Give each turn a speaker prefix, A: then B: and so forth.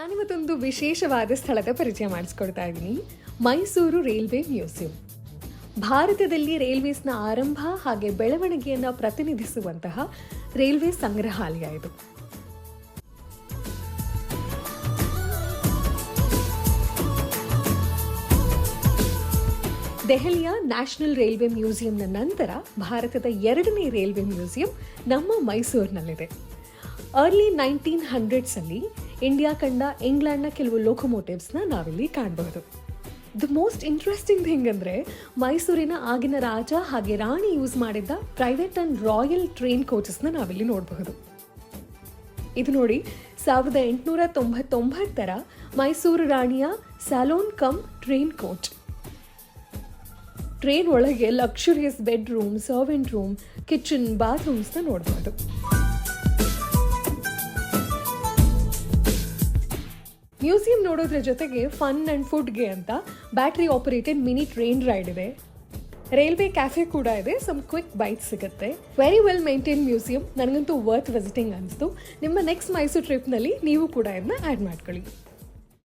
A: ನಾನಿವತ್ತೊಂದು ವಿಶೇಷವಾದ ಸ್ಥಳದ ಪರಿಚಯ ಮಾಡಿಸ್ಕೊಡ್ತಾ ಇದ್ದೀನಿ. Mysuru railway museum. ಭಾರತದಲ್ಲಿ ರೈಲ್ವೇಸ್ನ ಆರಂಭ ಹಾಗೆ ಬೆಳವಣಿಗೆಯನ್ನು ಪ್ರತಿನಿಧಿಸುವಂತಹ ರೈಲ್ವೆ ಸಂಗ್ರಹಾಲಯ ಇದು. ದೆಹಲಿಯ ನ್ಯಾಷನಲ್ ರೈಲ್ವೆ ಮ್ಯೂಸಿಯಂನ ನಂತರ ಭಾರತದ ಎರಡನೇ ರೈಲ್ವೆ ಮ್ಯೂಸಿಯಂ ನಮ್ಮ ಮೈಸೂರಿನಲ್ಲಿದೆ. ಅರ್ಲಿ 1900s ಇಂಡಿಯಾ ಕಂಡ ಇಂಗ್ಲೆಂಡ್ನ ಕೆಲವು ಲೋಕೋಮೋಟಿವ್ಸ್ನ ನಾವಿಲ್ಲಿ ಕಾಣಬಹುದು. ದ ಮೋಸ್ಟ್ ಇಂಟ್ರೆಸ್ಟಿಂಗ್ ಥಿಂಗ್ ಅಂದರೆ ಮೈಸೂರಿನ ಆಗಿನ ರಾಜ ಹಾಗೆ ರಾಣಿ ಯೂಸ್ ಮಾಡಿದ್ದ ಪ್ರೈವೇಟ್ ಆ್ಯಂಡ್ ರಾಯಲ್ ಟ್ರೈನ್ ಕೋಚಸ್ನ ನಾವಿಲ್ಲಿ ನೋಡಬಹುದು. ಇದು ನೋಡಿ 1899 ಮೈಸೂರು ರಾಣಿಯ saloon cum train coach. Train ಒಳಗೆ luxurious bedroom, servant room, kitchen, ಬಾತ್ರೂಮ್ಸ್ನ ನೋಡಬಹುದು. ಮ್ಯೂಸಿಯಂ ನೋಡೋದ್ರ ಜೊತೆಗೆ ಫನ್ ಆ್ಯಂಡ್ ಫುಡ್ಗೆ ಅಂತ battery operated mini train ride ಇದೆ. ರೈಲ್ವೆ ಕ್ಯಾಫೆ ಕೂಡ ಇದೆ. ಸಮ್ ಕ್ವಿಕ್ ಬೈಟ್ ಸಿಗುತ್ತೆ. Very well maintain museum. ನನಗಂತೂ ವರ್ತ್ ವಿಸಿಟಿಂಗ್ ಅನಿಸ್ತು. ನಿಮ್ಮ ನೆಕ್ಸ್ಟ್ ಮೈಸೂರು ಟ್ರಿಪ್ನಲ್ಲಿ ನೀವು ಕೂಡ ಇದನ್ನ ಆ್ಯಡ್ ಮಾಡ್ಕೊಳ್ಳಿ.